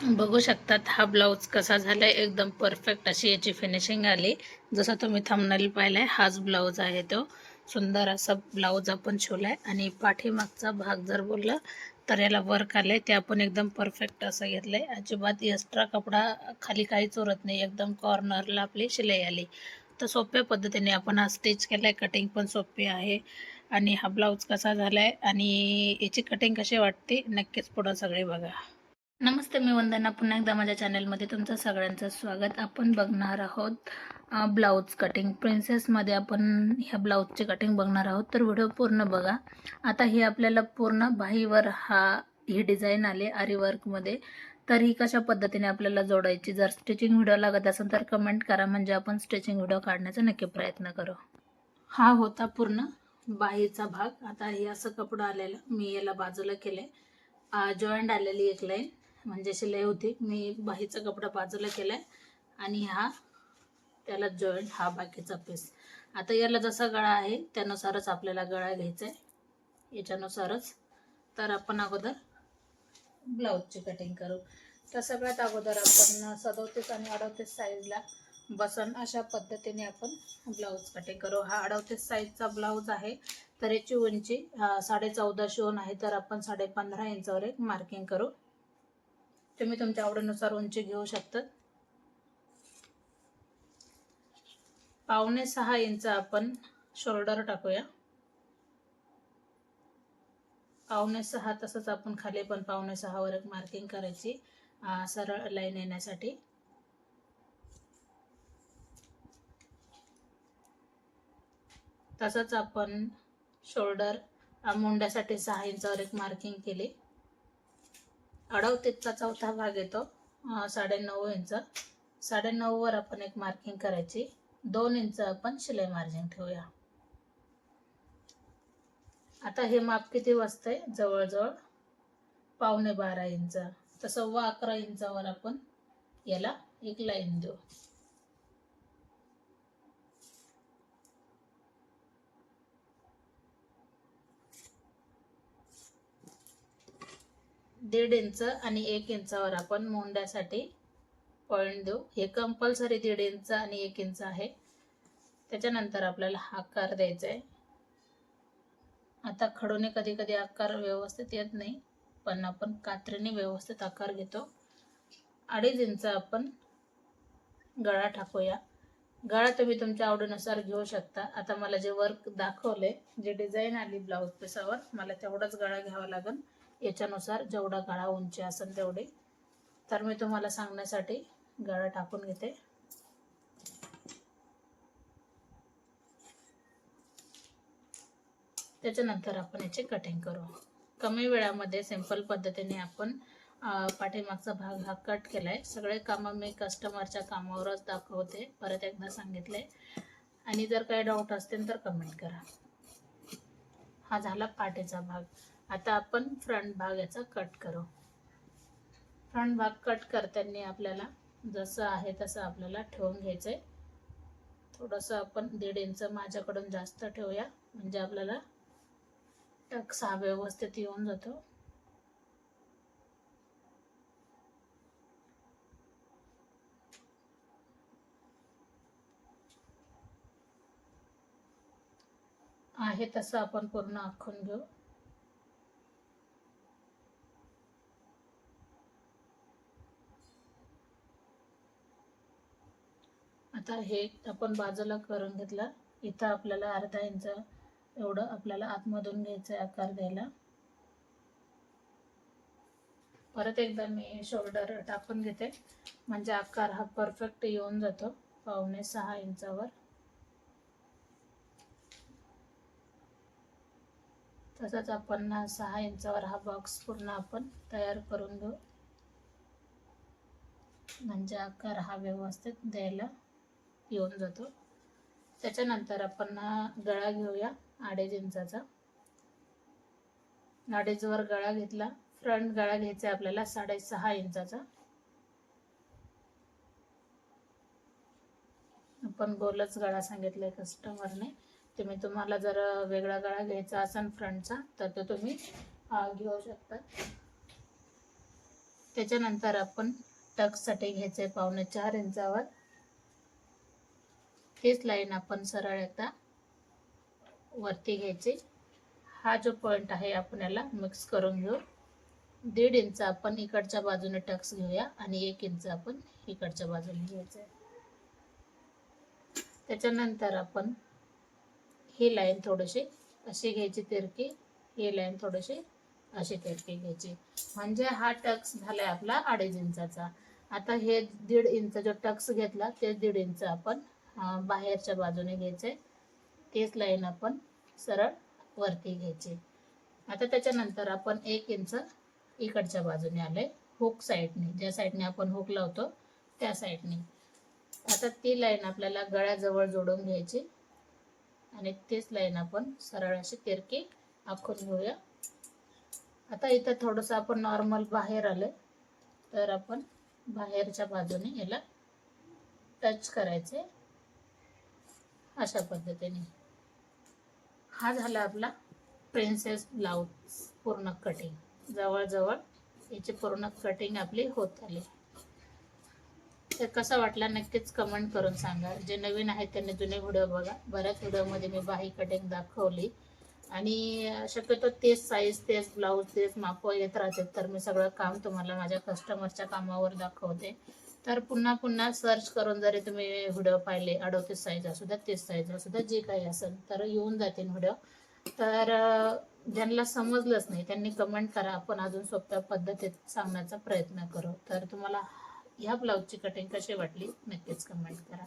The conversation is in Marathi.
बघू शकतात हा ब्लाऊज कसा झालाय, एकदम परफेक्ट अशी याची फिनिशिंग आली. जसा तुम्ही थंबनेल पाहिलाय हाच ब्लाऊज आहे तो. सुंदर असा ब्लाऊज आपण शिवलाय आणि पाठीमागचा भाग जर बोलला तर याला वर्क आलंय, ते आपण एकदम परफेक्ट असं घेतलंय. अजिबात एक्स्ट्रा कपडा खाली काहीच उरत नाही, एकदम कॉर्नरला आपली शिलाई आली. तर सोप्या पद्धतीने आपण हा स्टिच केलाय, कटिंग पण सोपी आहे. आणि हा ब्लाऊज कसा झालाय आणि याची कटिंग कशी वाटते नक्कीच पुढे सगळे बघा. नमस्ते, मी वंदना. पुन्हा एकदा माझ्या चॅनलमध्ये तुमचं सगळ्यांचं स्वागत. आपण बघणार आहोत ब्लाऊज कटिंग प्रिन्सेसमध्ये. आपण ह्या ब्लाऊजची कटिंग बघणार आहोत, तर व्हिडिओ पूर्ण बघा. आता ही आपल्याला पूर्ण बाहीवर ही डिझाईन आली आरी वर्कमध्ये. तर ही कशा पद्धतीने आपल्याला जोडायची, जर स्टिचिंग व्हिडिओ लागत असेल तर कमेंट करा, म्हणजे आपण स्टिचिंग व्हिडिओ काढण्याचा नक्की प्रयत्न करू. हा होता पूर्ण बाहीचा भाग. आता हे असं कपडा आलेलं, मी याला बाजूला केले. जॉईंट आलेली एक लाईन म्हणजे शिलाई होती, मी बाहीचा कपडा बाजूला केलाय आणि त्याला जॉईंट हा बाकीचा पीस. आता याला जसा गळा आहे त्यानुसारच आपल्याला गळा घ्यायचा आहे, याच्यानुसारच. तर आपण अगोदर ब्लाऊजची कटिंग करू. तर सगळ्यात अगोदर आपण 37 आणि 38 साईजला बसन अशा पद्धतीने आपण ब्लाऊज कटिंग करू. हा 38 साईजचा ब्लाऊज आहे, तर याची उंची 14.5 शिवून आहे, तर आपण 15.5 इंचावर एक मार्किंग करू. तुम्ही तुमच्या आवडीनुसार उंची घेऊ शकता. 5.5 इंच आपण शोल्डर टाकूया. 5.5 तसंच आपण खाली पण 5.5 वर एक मार्किंग करायची, सरळ लाईन येण्यासाठी. तसंच आपण शोल्डर मुंड्यासाठी 6 इंचावर एक मार्किंग केली. 38चा चौथा भाग येतो 9.5 इंच. 9.5 वर आपण एक मार्किंग करायची. 2 इंच आपण शिलाई मार्जिन ठेवूया. आता हे माप किती बसतंय, जवळजवळ 11.25 इंच. तर 11.25 इंचावर आपण याला एक लाईन देऊ. दीड इंच आणि 1 इंचावर आपण मोंड्यासाठी पॉइंट देऊ. हे कंपल्सरी 1.5 इंच आणि 1 इंच आहे. त्याच्यानंतर आपल्याला आकार द्यायचा आहे. आता खडूने कधी कधी आकार व्यवस्थित येत नाही, पण आपण कात्रीने व्यवस्थित आकार घेतो. 2.5 इंच आपण गळा टाकूया. गळा तुम्ही तुमच्या आवडीनुसार घेऊ शकता. आता मला जे वर्क दाखवले, जे डिझाईन आली ब्लाऊज पिसावर, मला तेवढाच गळा घ्यावा लागेल. याच्यानुसार जेवढा गळा उंची असेल तेवढी. तर मी तुम्हाला सांगण्यासाठी गळा टाकून घेते. त्याच्यानंतर आपण याची कटिंग करू. कमी वेळामध्ये सिंपल पद्धतीने आपण पाठीमागचा भाग हा कट केलाय. सगळे कामं मी कस्टमरच्या कामावरच दाखवते, परत एकदा सांगितले. आणि जर काही डाऊट असतील तर कमेंट करा. हा झाला पाठीचा भाग. आता आपण फ्रंट भाग याचा कट करू. फ्रंट भाग कट करताना आपल्याला जसं आहे तसं आपल्याला ठेवून घ्यायचंय. थोडंसं आपण 1.5 इंच माझ्याकडून जास्त ठेवूया, म्हणजे आपल्याला टक्स हा व्यवस्थित येऊन जातो. आहे तसं आपण पूर्ण आखून घेऊ. आता हे आपण बाजूला करून घेतलं. इथं आपल्याला अर्धा इंच एवढं आपल्याला आतमधून घ्यायचं आकार द्यायला. परत एकदा मी शोल्डर टाकून घेते, म्हणजे आकार हा परफेक्ट येऊन जातो 5.5 इंचावर. तसंच आपण 6 इंचावर हा बॉक्स पूर्ण आपण तयार करून घेऊ, म्हणजे आकार हा व्यवस्थित द्यायला येऊन जातो. त्याच्यानंतर आपण गळा घेऊया 2.5 इंचाचा. 2.5 वर गळा घेतला. फ्रंट गळा घ्यायचा आपल्याला 6.5 इंचाचा. आपण गोलच गळा सांगितलाय कस्टमरने. तुम्हाला जर वेगळा गळा घ्यायचा असेल फ्रंटचा तर तो तुम्ही घेऊ शकता. त्याच्यानंतर आपण टक्ससाठी घ्यायचे 4.25 इंचावर. तीच लाईन आपण सरळ एकदा वरती घ्यायची. हा जो पॉइंट आहे आपण याला मिक्स करून घेऊ. 1.5 इंच आपण इकडच्या बाजूने टक्स घेऊया आणि 1 इंच आपण इकडच्या बाजूने घ्यायचं. त्याच्यानंतर आपण ही लाईन थोडीशी अशी घ्यायची तिरकी, ही लाईन थोडीशी अशी तिरकी घ्यायची. म्हणजे हा टक्स झालाय आपला 2.5 इंचाचा. आता हे 1.5 इंच जो टक्स घेतला ते 1.5 इंच आपण बाहेरच्या बाजूने घ्यायचे. तीच लाईन आपण सरळ वरती घ्यायची. आता त्याच्यानंतर आपण 1 इंच इकडच्या बाजूने आले, हुक साईडने, ज्या साईडने आपण हुक लावतो त्या साईडने. आता ती लाईन आपल्याला गळ्याजवळ जोडून घ्यायची आणि तीच लाईन आपण सरळ अशी तिरकी आखून घेऊया. आता इथं थोडंसं आपण नॉर्मल बाहेर आले तर आपण बाहेरच्या बाजूने याला टच करायचे अशा पद्धतीने. हा झाला आपला प्रिन्सेस ब्लाउज पूर्ण कटिंग. जवळजवळ याची पूर्ण कटिंग आपली होत आली. तर कसा वाटला नक्कीच कमेंट करून सांगा. जे नवीन आहेत त्यांनी जुने व्हिडिओ बघा. बऱ्याच व्हिडिओमध्ये मी बाही कटिंग दाखवली आणि शक्यतो तेच साईज, तेच ब्लाऊज, तेच माप येत राहते. तर मी सगळं काम तुम्हाला माझ्या कस्टमरच्या कामावर दाखवते. तर पुन्हा पुन्हा सर्च करून जरी तुम्ही व्हिडिओ पाहिले, 38 साईज असू द्या, 30 साईज असू द्या, जे काही असेल तर येऊन जातील व्हिडिओ. तर ज्यांना समजलंच नाही त्यांनी कमेंट करा, आपण अजून सोप्या पद्धतीत सांगण्याचा प्रयत्न करू. तर तुम्हाला ह्या ब्लाऊजची कटिंग कशी वाटली नक्कीच कमेंट करा.